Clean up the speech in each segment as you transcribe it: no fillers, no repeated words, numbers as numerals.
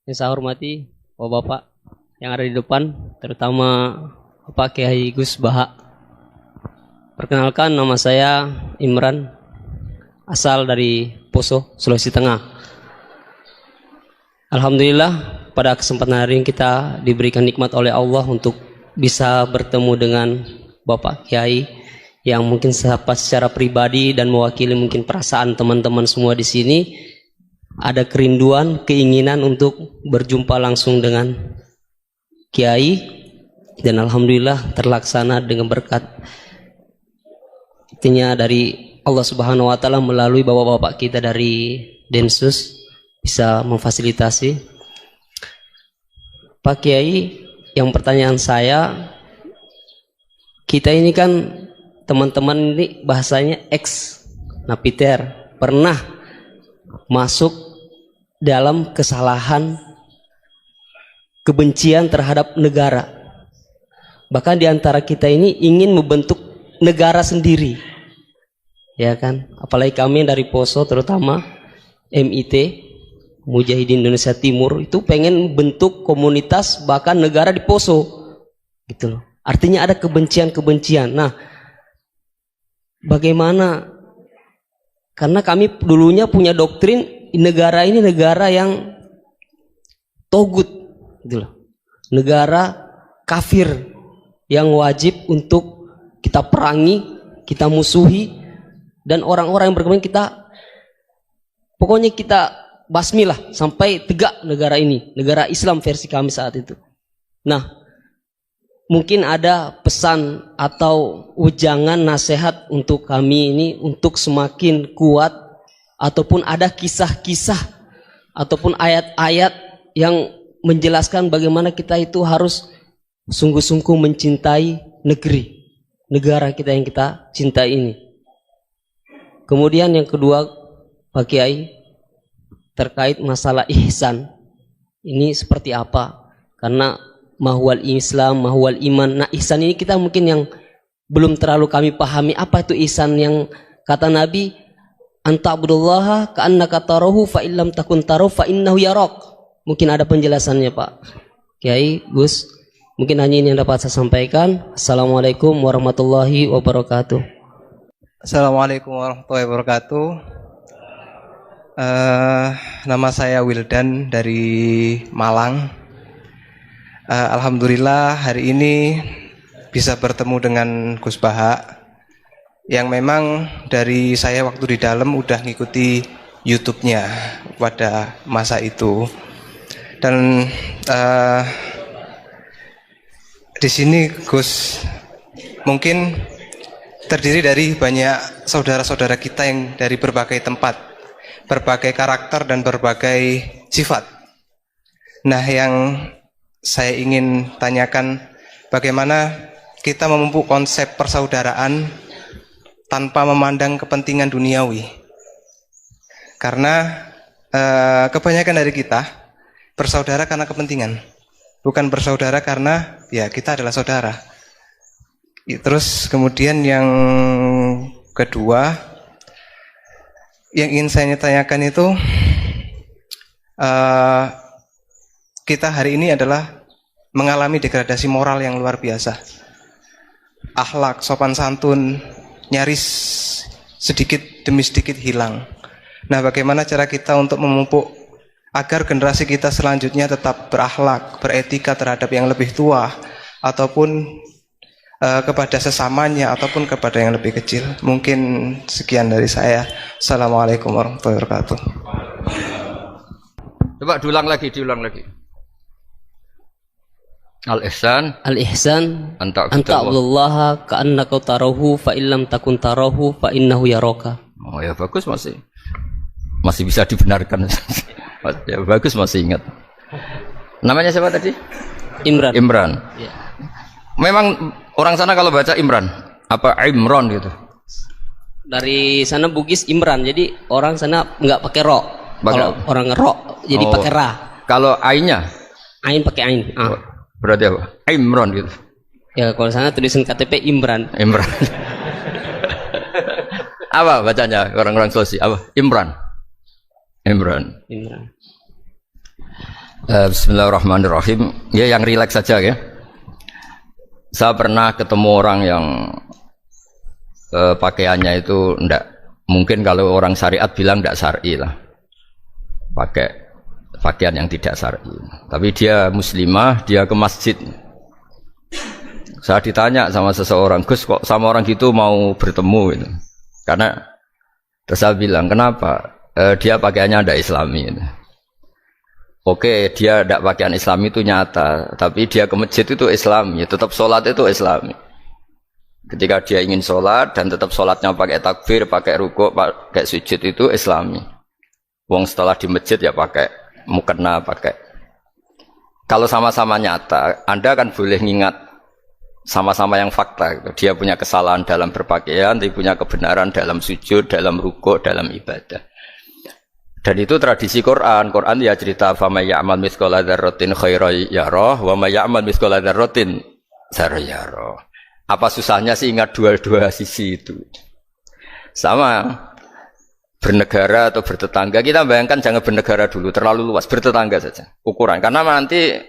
Yang saya hormati Bapak-bapak yang ada di depan, terutama Bapak Kiai Gus Baha. Perkenalkan, nama saya Imran, asal dari Poso, Sulawesi Tengah. Alhamdulillah pada kesempatan hari ini kita diberikan nikmat oleh Allah untuk bisa bertemu dengan Bapak Kiai yang mungkin secara pribadi dan mewakili mungkin perasaan teman-teman semua di sini. Ada kerinduan, keinginan untuk berjumpa langsung dengan Kiai, dan alhamdulillah terlaksana dengan berkat dari Allah Subhanahu wa taala melalui bapak-bapak kita dari Densus bisa memfasilitasi. Pak Kiai, yang pertanyaan saya, kita ini kan teman-teman ini bahasanya ex napiter, pernah masuk dalam kesalahan kebencian terhadap negara. Bahkan di antara kita ini ingin membentuk negara sendiri, ya kan? Apalagi kami dari Poso, terutama MIT Mujahidin Indonesia Timur, itu pengen bentuk komunitas bahkan negara di Poso, gitu loh. Artinya ada kebencian-kebencian. Nah, bagaimana? Karena kami dulunya punya doktrin negara ini negara yang togut, gitu loh. Negara kafir yang wajib untuk kita perangi, kita musuhi, dan orang-orang yang berkembang kita, pokoknya kita basmilah sampai tegak negara ini, negara Islam versi kami saat itu. Nah, mungkin ada pesan atau ujangan nasihat untuk kami ini untuk semakin kuat, ataupun ada kisah-kisah ataupun ayat-ayat yang menjelaskan bagaimana kita itu harus sungguh-sungguh mencintai negara kita yang kita cintai ini. Kemudian yang kedua, Pak Kiai, terkait masalah ihsan ini seperti apa? Karena mahwal Islam, mahwal iman. Nah, ihsan ini kita mungkin yang belum terlalu kami pahami. Apa itu ihsan yang kata Nabi, anta'budullaha ka'annaka tarahu fa illam takun tarahu fa innahu yarak. Mungkin ada penjelasannya, Pak Kiai, Gus. Mungkin hanya ini yang dapat saya sampaikan. Assalamualaikum warahmatullahi wabarakatuh. Assalamualaikum warahmatullahi wabarakatuh. Nama saya Wildan dari Malang. Alhamdulillah hari ini bisa bertemu dengan Gus Baha, yang memang dari saya waktu di dalam udah ngikuti YouTube-nya pada masa itu. Dan di sini Gus mungkin terdiri dari banyak saudara-saudara kita yang dari berbagai tempat, berbagai karakter dan berbagai sifat. Nah, yang saya ingin tanyakan, bagaimana kita memupuk konsep persaudaraan tanpa memandang kepentingan duniawi. Karena kebanyakan dari kita bersaudara karena kepentingan, bukan bersaudara karena ya kita adalah saudara. Terus kemudian yang kedua yang ingin saya tanyakan itu, kita hari ini adalah mengalami degradasi moral yang luar biasa. Akhlak, sopan santun nyaris sedikit demi sedikit hilang. Nah, bagaimana cara kita untuk memupuk agar generasi kita selanjutnya tetap berakhlak, beretika terhadap yang lebih tua, ataupun kepada sesamanya, ataupun kepada yang lebih kecil. Mungkin sekian dari saya. Assalamualaikum warahmatullahi wabarakatuh. Coba diulang lagi. Al-ihsan anta'budullaha ka'annaka tarahu fa illam takun tarahu fa innahu yaraka. Oh ya, bagus, masih bisa dibenarkan. Ya, bagus, masih ingat. Namanya siapa tadi? Imran. Ya. Memang orang sana kalau baca Imran apa Imron gitu? Dari sana Bugis Imran, jadi orang sana nggak pakai ro. Kalau orang ro jadi pakai ra. Kalau ainnya? Ain pakai ain. Berarti apa? Imron gitu. Ya, kalau sana tulisan KTP Imran. Apa bacanya orang-orang Sulawesi? Apa? Imran. Bismillahirrahmanirrahim. Ya yang rileks saja ya. Saya pernah ketemu orang yang pakaiannya itu ndak, mungkin kalau orang syariat bilang ndak syar'i lah. Pakai pakaian yang tidak syar'i. Tapi dia muslimah, dia ke masjid. Saya ditanya sama seseorang, "Gus, kok sama orang gitu mau bertemu gitu?" Karena terus saya bilang, "Kenapa?" Dia pakaiannya ndak islami gitu. Oke, dia tidak pakaian Islam itu nyata, tapi dia ke masjid itu Islam, ya tetap sholat itu Islam. Ketika dia ingin sholat dan tetap sholatnya pakai takbir, pakai rukuk, pakai sujud itu Islami. Wong setelah di masjid ya pakai mukena, pakai. Kalau sama-sama nyata, Anda kan boleh ngingat sama-sama yang fakta. Gitu. Dia punya kesalahan dalam berpakaian, dia punya kebenaran dalam sujud, dalam rukuk, dalam ibadah. Dan itu tradisi Quran. Quran ya cerita fama ya'mal mithqala dzarratin khairan yarah wa may ya'mal mithqala dzarratin syarran yarah. Apa susahnya sih ingat dua-dua sisi itu? Sama bernegara atau bertetangga. Kita bayangkan jangan bernegara dulu, terlalu luas, bertetangga saja. Ukuran karena nanti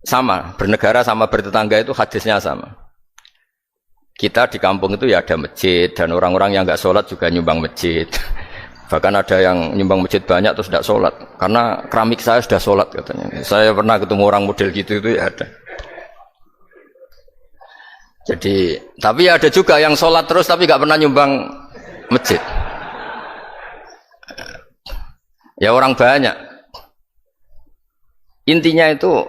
sama, bernegara sama bertetangga itu hadisnya sama. Kita di kampung itu ya ada masjid dan orang-orang yang enggak sholat juga nyumbang masjid. Bahkan ada yang nyumbang masjid banyak terus tidak sholat. Karena keramik saya sudah sholat katanya. Saya pernah ketemu orang model gitu itu ya ada. Jadi, tapi ada juga yang sholat terus tapi nggak pernah nyumbang masjid. Ya orang banyak. Intinya itu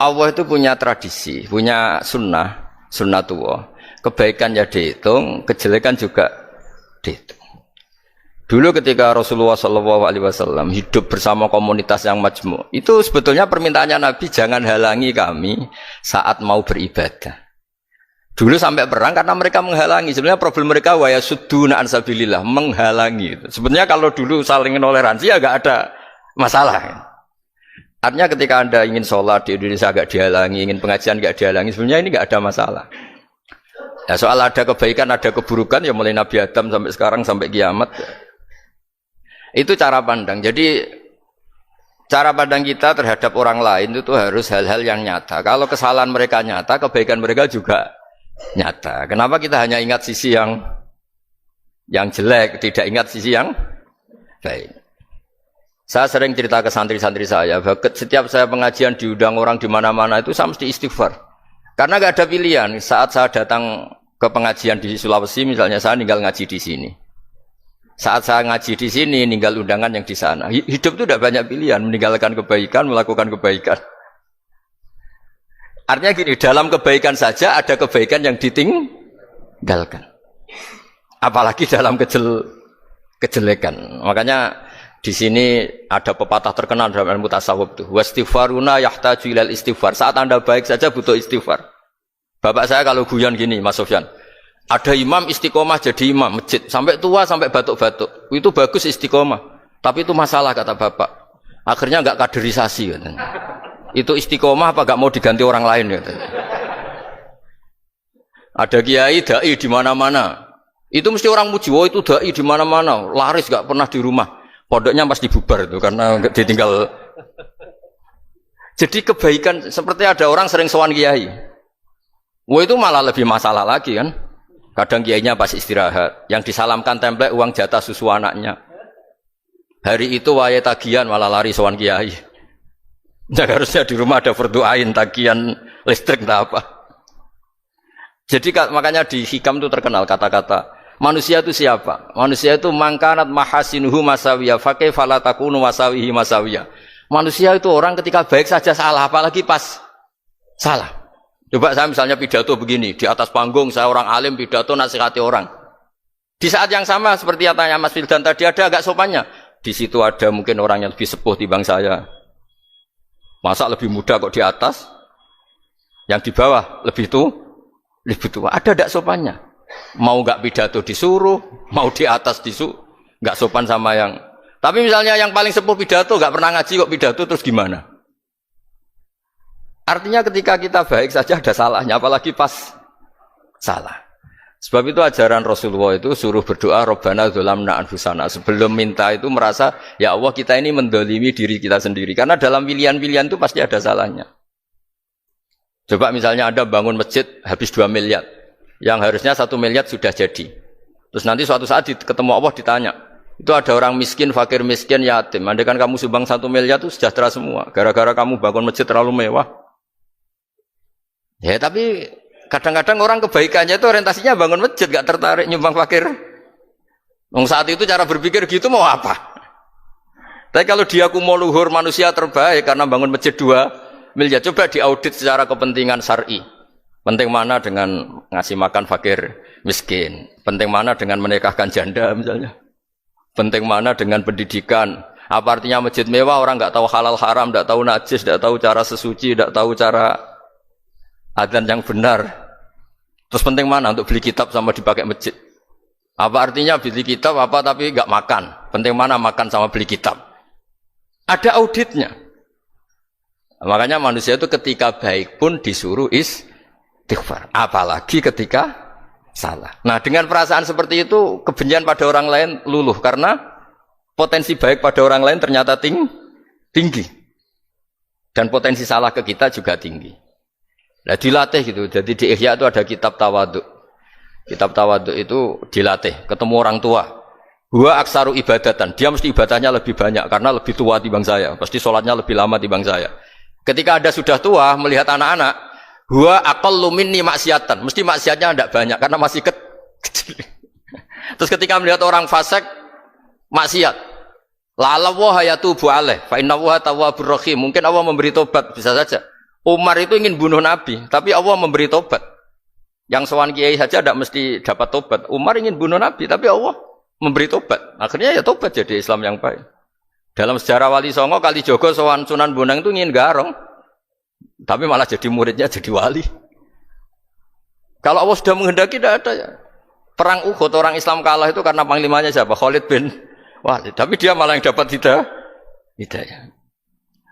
Allah itu punya tradisi, punya sunnatullah. Kebaikan ya dihitung, kejelekan juga dihitung. Dulu ketika Rasulullah SAW hidup bersama komunitas yang majmu', itu sebetulnya permintaannya Nabi jangan halangi kami saat mau beribadah. Dulu sampai perang karena mereka menghalangi. Sebenarnya problem mereka wa yasudduna an sabilillah, menghalangi. Sebenarnya kalau dulu saling toleransi ya enggak ada masalah. Artinya ketika Anda ingin sholat di Indonesia enggak dihalangi, ingin pengajian enggak dihalangi, sebenarnya ini enggak ada masalah. Ya soal ada kebaikan, ada keburukan ya mulai Nabi Adam sampai sekarang sampai kiamat. Itu cara pandang. Jadi cara pandang kita terhadap orang lain itu harus hal-hal yang nyata. Kalau kesalahan mereka nyata, kebaikan mereka juga nyata. Kenapa kita hanya ingat sisi yang jelek, tidak ingat sisi yang baik? Saya sering cerita ke santri-santri saya, setiap saya pengajian diundang orang di mana-mana itu saya mesti istighfar. Karena nggak ada pilihan. Saat saya datang ke pengajian di Sulawesi, misalnya saya tinggal ngaji di sini. Saat saya ngaji di sini, ninggal undangan yang di sana. Hidup itu tidak banyak pilihan, meninggalkan kebaikan, melakukan kebaikan. Artinya gini, dalam kebaikan saja ada kebaikan yang ditinggalkan. Apalagi dalam kejelekan. Makanya di sini ada pepatah terkenal dalam ilmu tasawuf itu. Wastighfaruna yahtaju ilal istighfar. Saat Anda baik saja butuh istighfar. Bapak saya kalau guyon gini, Mas Sofyan. Ada imam istiqomah jadi imam masjid sampai tua sampai batuk-batuk. Itu bagus istiqomah. Tapi itu masalah kata bapak. Akhirnya enggak kaderisasi katanya. Itu istiqomah apa enggak mau diganti orang lain katanya. Ada kiai dai di mana-mana. Itu mesti orang muji, "Oh itu dai di mana-mana, laris enggak pernah di rumah." Pondoknya pasti bubar itu karena enggak ditinggal. Jadi kebaikan seperti ada orang sering sowan kiai. Wah itu malah lebih masalah lagi kan. Kadang kiainya pas istirahat, yang disalamkan template uang jatah susu anaknya. Hari itu waya tagihan malah lari sowan kiai. Nah, harusnya di rumah ada berdoain tagihan listrik entah apa. Jadi makanya di hikam itu terkenal kata-kata manusia itu siapa? Manusia itu mangkanat mahasinuhu masawiya fakih falatakunu masawihi masawiya. Manusia itu orang ketika baik saja salah, apalagi pas salah. Coba saya misalnya pidato begini, di atas panggung saya orang alim pidato nasihati orang. Di saat yang sama seperti yang tanya Mas Wildan tadi ada agak sopannya. Di situ ada mungkin orang yang lebih sepuh timbang saya. Masa lebih muda kok di atas? Yang di bawah lebih tua. Ada agak sopannya. Mau enggak pidato disuruh, mau di atas disuruh, enggak sopan sama yang. Tapi misalnya yang paling sepuh pidato enggak pernah ngaji kok pidato terus gimana? Artinya ketika kita baik saja ada salahnya, apalagi pas salah. Sebab itu ajaran Rasulullah itu suruh berdoa Rabbana dzolamna anfusana. Sebelum minta itu merasa, ya Allah kita ini mendolimi diri kita sendiri. Karena dalam pilihan-pilihan itu pasti ada salahnya. Coba misalnya Anda bangun masjid habis 2 miliar. Yang harusnya 1 miliar sudah jadi. Terus nanti suatu saat ketemu Allah ditanya. Itu ada orang miskin, fakir miskin, yatim. Andai kan kamu sumbang 1 miliar itu sejahtera semua. Gara-gara kamu bangun masjid terlalu mewah. Ya tapi kadang-kadang orang kebaikannya itu orientasinya bangun masjid, gak tertarik nyumbang fakir. Saat itu cara berpikir gitu mau apa? Tapi kalau dia kumuluhur manusia terbaik karena bangun masjid 2 miliar, coba diaudit secara kepentingan syar'i. Penting mana dengan ngasih makan fakir miskin? Penting mana dengan menikahkan janda misalnya? Penting mana dengan pendidikan? Apa artinya masjid mewah orang nggak tahu halal haram, nggak tahu najis, nggak tahu cara sesuci, nggak tahu cara adzan yang benar. Terus penting mana untuk beli kitab sama dipakai masjid? Apa artinya beli kitab apa tapi nggak makan? Penting mana makan sama beli kitab? Ada auditnya. Makanya manusia itu ketika baik pun disuruh istighfar. Apalagi ketika salah. Nah dengan perasaan seperti itu kebencian pada orang lain luluh karena potensi baik pada orang lain ternyata tinggi. Dan potensi salah ke kita juga tinggi. Nah dilatih gitu, jadi di Ihya itu ada kitab tawaduk. Kitab tawaduk itu dilatih, ketemu orang tua. Huwa aksaru ibadatan, dia mesti ibadahnya lebih banyak karena lebih tua timbang saya. Pasti sholatnya lebih lama timbang saya. Ketika Anda sudah tua, melihat anak-anak, huwa aqallu minni maksiatan, mesti maksiatnya tidak banyak karena masih kecil. Terus ketika melihat orang fasik, maksiat. La'alla wa yatubu alaih, fa inna wa tawwabur rahim. Mungkin Allah memberi tobat, bisa saja. Umar itu ingin bunuh Nabi, tapi Allah memberi tobat. Yang sowan kiai saja tidak mesti dapat tobat. Umar ingin bunuh Nabi, tapi Allah memberi tobat. Akhirnya ya tobat jadi Islam yang baik. Dalam sejarah Wali Songo, Kalijogo sowan Sunan Bonang itu ingin garong, tapi malah jadi muridnya jadi wali. Kalau Allah sudah menghendaki tidak ada ya. Perang Uhud orang Islam kalah itu karena panglimanya siapa? Khalid bin Walid. Tapi dia malah yang dapat hidayah.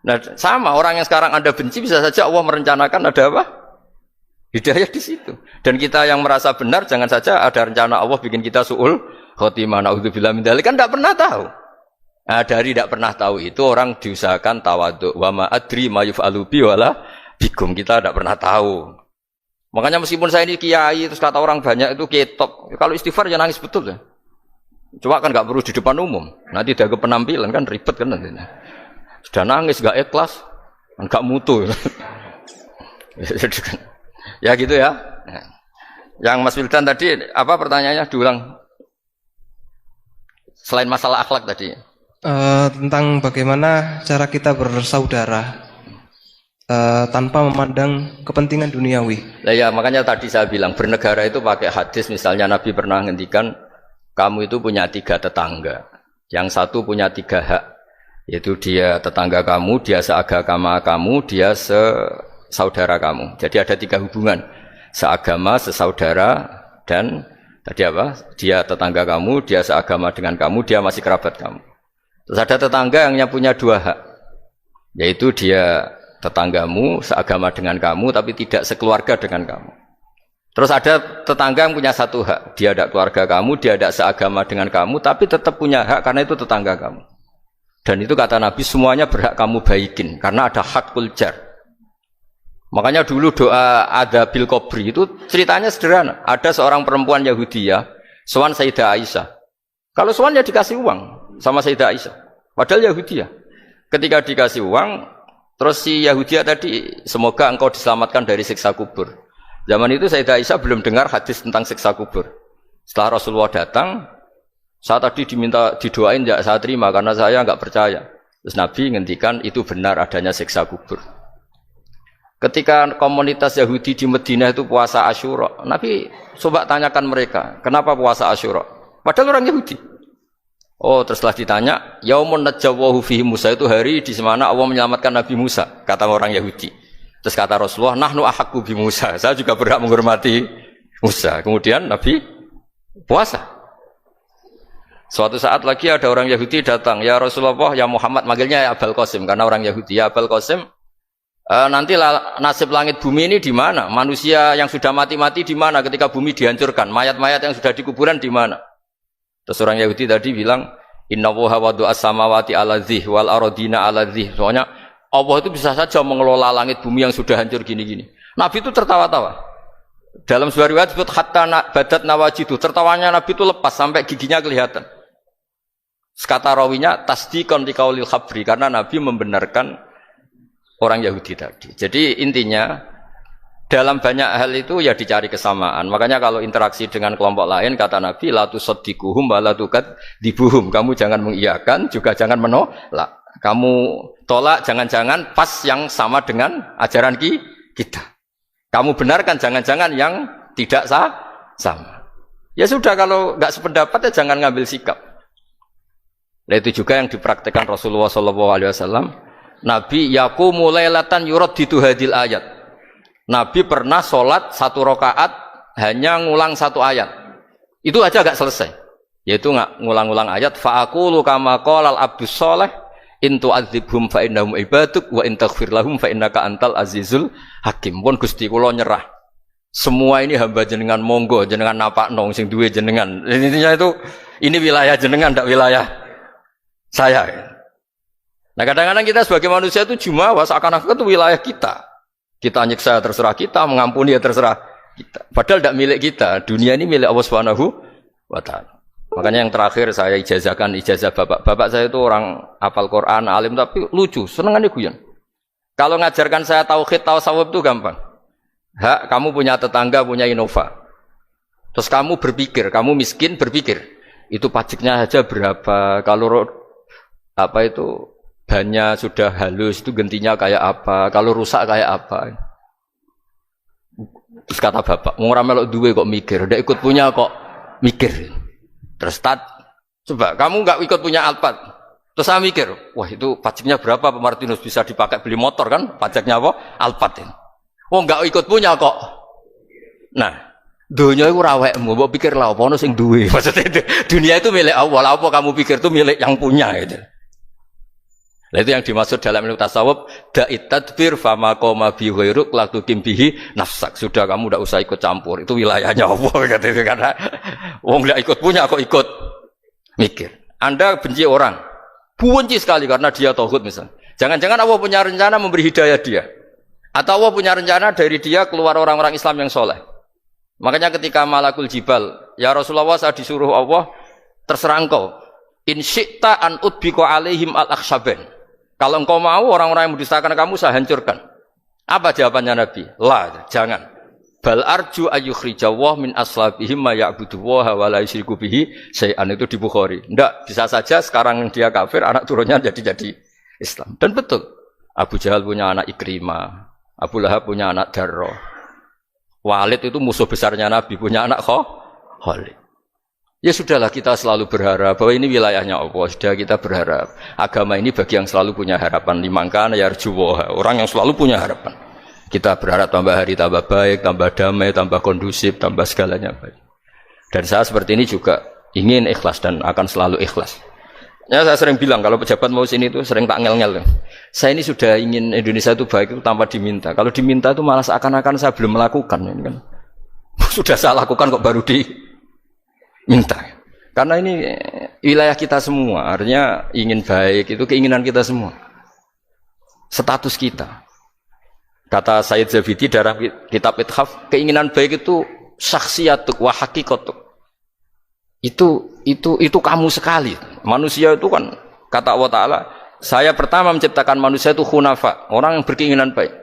Nah, sama orang yang sekarang Anda benci bisa saja Allah merencanakan ada apa? Hidayah di situ. Dan kita yang merasa benar jangan saja ada rencana Allah bikin kita su'ul khotimah naudzubillah min dzalik kan tidak pernah tahu. Nah, dari tidak pernah tahu itu orang diusahakan tawadhu wa ma adri ma yuf'alu bi wala bikum, kita tidak pernah tahu. Makanya meskipun saya ini kiai terus kata orang banyak itu ketok. Kalau istighfar ya nangis betul ya. Cuma kan enggak perlu di depan umum. Nanti ada penampilan kan ribet kan nanti. Sudah nangis, gak ikhlas, gak mutu. Ya gitu ya. Yang Mas Wildan tadi, apa pertanyaannya? Diulang. Selain masalah akhlak tadi. Tentang bagaimana cara kita bersaudara tanpa memandang kepentingan duniawi. Nah ya, makanya tadi saya bilang, bernegara itu pakai hadis. Misalnya Nabi pernah ngendikan, kamu itu punya 3 tetangga. Yang satu punya 3 hak. Yaitu dia tetangga kamu, dia seagama kamu, dia sesaudara kamu. Jadi ada 3 hubungan. Seagama, sesaudara, dan tadi apa? Dia tetangga kamu, dia seagama dengan kamu, dia masih kerabat kamu. Terus ada tetangga yang punya 2 hak. Yaitu dia tetanggamu, seagama dengan kamu, tapi tidak sekeluarga dengan kamu. Terus ada tetangga yang punya 1 hak. Dia tidak keluarga kamu, dia tidak seagama dengan kamu, tapi tetap punya hak karena itu tetangga kamu. Dan itu kata Nabi semuanya berhak kamu baikin karena ada hakul jar. Makanya dulu doa ada bil kubri itu ceritanya sederhana. Ada seorang perempuan Yahudi ya, sowan Sayyidah Aisyah. Kalau sowan ya dikasih uang sama Sayyidah Aisyah. Padahal Yahudi ya. Ketika dikasih uang, terus si Yahudi tadi semoga engkau diselamatkan dari siksa kubur. Zaman itu Sayyidah Aisyah belum dengar hadis tentang siksa kubur. Setelah Rasulullah datang, saya tadi diminta didoain ya saya terima karena saya enggak percaya. Terus Nabi ngendikan itu benar adanya siksa kubur. Ketika komunitas Yahudi di Madinah itu puasa Asyura, Nabi coba tanyakan mereka, kenapa puasa Asyura? Padahal orang Yahudi. Oh, terus setelah ditanya, yaumun najjawahu fihi Musa, itu hari di mana Allah menyelamatkan Nabi Musa, kata orang Yahudi. Terus kata Rasulullah, nahnu ahaqqu bi Musa, saya juga berhak menghormati Musa. Kemudian Nabi puasa. Suatu saat lagi ada orang Yahudi datang, ya Rasulullah, ya Muhammad, manggilnya ya Abul Qasim karena orang Yahudi, ya Abul Qasim, Nanti nasib langit bumi ini di mana? Manusia yang sudah mati-mati di mana ketika bumi dihancurkan? Mayat-mayat yang sudah di kuburan di mana? Terus orang Yahudi tadi bilang, Inna woha wadu as-samawati ala dzih wal arodina ala dzih. Soalnya Allah itu bisa saja mengelola langit bumi yang sudah hancur gini-gini. Nabi itu tertawa-tawa. Dalam sebuah riwayat disebut hatta badat nawajidu. Tertawanya Nabi itu lepas sampai giginya kelihatan. Kata rawinya tasdikon liqaulil khabri, karena Nabi membenarkan orang Yahudi tadi. Jadi intinya dalam banyak hal itu ya dicari kesamaan. Makanya kalau interaksi dengan kelompok lain kata Nabi la tusaddiquhum wa la tukadzibuhum. Kamu jangan mengiyakan juga jangan menolak. Kamu tolak jangan-jangan pas yang sama dengan ajaran kita. Kamu benarkan jangan-jangan yang tidak sama. Ya sudah, kalau enggak sependapat ya jangan ngambil sikap. Nah itu juga yang dipraktikkan Rasulullah SAW. Nabi yaqumu lailatan yuraddidu hadil ayat. Nabi pernah sholat 1 rakaat hanya ngulang 1 ayat. Itu aja agak selesai. Yaitu ngulang-ngulang ayat. Fa'akulu kama qolal abdus sholeh in tu'adzibhum fa innahum ibaduk wa in taghfir lahum fa innaka antal azizul hakim. Pun Gusti kula nyerah. Semua ini hamba jenengan, monggo jenengan napakno sing duwe jenengan. Intinya itu ini wilayah jenengan, ndak wilayah saya. Nah kadang-kadang kita sebagai manusia itu jumawa seakan-akan itu wilayah kita. Kita nyiksa terserah kita, mengampuni ya terserah kita. Padahal tidak milik kita. Dunia ini milik Allah Subhanahu wa Ta'ala. Makanya yang terakhir saya ijazahkan ijazah bapak. Bapak saya itu orang hafal Quran, alim tapi lucu, senengannya guyon. Kalau ngajarkan saya tauhid, tasawuf itu gampang. Hak, kamu punya tetangga, punya Innova. Terus kamu berpikir, kamu miskin berpikir, itu pajaknya saja berapa? Kalau apa itu bannya sudah halus, itu gantinya kayak apa? Kalau rusak kayak apa? Terus kata bapak, mau melok duwe kok mikir, udah ikut punya kok mikir. Terus coba kamu nggak ikut punya Alphard, terus saya mikir, wah itu pajaknya berapa? Pak Martinus bisa dipakai beli motor kan? Pajaknya apa? Alphard ini. Oh nggak ikut punya kok. Nah, dunia itu rawekmu, mbok pikir lah apa ono sing duwe. Maksudnya itu, dunia itu milik Allah, apa kamu pikir itu milik yang punya gitu. Nah itu yang dimaksud dalam ilmu tasawuf, da'it tadbir fama qoma bi ghairuk la tuqim bihi nafsak. Sudah kamu tidak usah ikut campur, itu wilayahnya Allah katanya, karena wong ndak ikut punya kok ikut mikir. Anda benci orang, benci sekali karena dia tauhid misalnya. Jangan-jangan Allah punya rencana memberi hidayah dia. Atau Allah punya rencana dari dia keluar orang-orang Islam yang soleh. Makanya ketika malakul jibal, ya Rasulullah saya disuruh Allah, terserah engkau. In syi'ta an udbiko alaihim al-akhshaben. Kalau engkau mau orang-orang yang mendustakan kamu saya hancurkan. Apa jawabannya Nabi? La, jangan. Bal arju ayyukhrijawah min aslabihim ma ya'budu wa la yusyriku bihi syai'an, itu di Bukhari. Enggak, bisa saja sekarang dia kafir, anak turunnya jadi Islam. Dan betul. Abu Jahal punya anak Ikrimah, Abu Lahab punya anak Darrah. Walid itu musuh besarnya Nabi, punya anak Khalid. Ya sudahlah, kita selalu berharap bahwa ini wilayahnya Allah. Sudah kita berharap. Agama ini bagi yang selalu punya harapan. Limangkana yarjuwa, orang yang selalu punya harapan. Kita berharap tambah hari tambah baik, tambah damai, tambah kondusif, tambah segalanya baik. Dan saya seperti ini juga ingin ikhlas dan akan selalu ikhlas. Ya saya sering bilang kalau pejabat mau sini itu sering tak ngel-ngel. Saya ini sudah ingin Indonesia itu baik itu tanpa diminta. Kalau diminta itu malah seakan-akan saya belum melakukan. Ini kan. Sudah saya lakukan kok baru minta. Karena ini wilayah kita semua, artinya ingin baik itu keinginan kita semua. Status kita. Kata Sayyid Zabidi dalam kitab Ithaf, keinginan baik itu syakhsiyatuk wa hakikatuk. Itu kamu sekali. Manusia itu kan kata Allah Ta'ala, saya pertama menciptakan manusia itu khunafa, orang yang berkeinginan baik.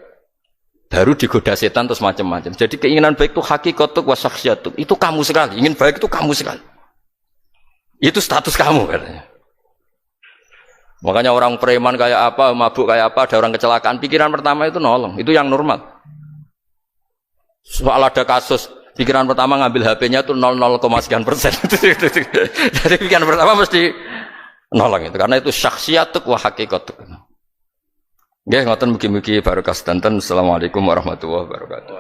Baru digoda setan terus macam-macam. Jadi keinginan baik itu hakikatuk wa syakhsiyatuk. Itu kamu sekali. Ingin baik itu kamu sekali. Itu status kamu katanya. Makanya orang preman kayak apa, mabuk kayak apa, ada orang kecelakaan, pikiran pertama itu nolong. Itu yang normal. Soal ada kasus, pikiran pertama ngambil HP-nya itu 0,sekian persen. Jadi pikiran pertama mesti nolong itu. Karena itu syakhsiyatuk wa hakikatuk. Nggih, ngoten mugi-mugi barokah sedanten. Assalamualaikum warahmatullahi wabarakatuh.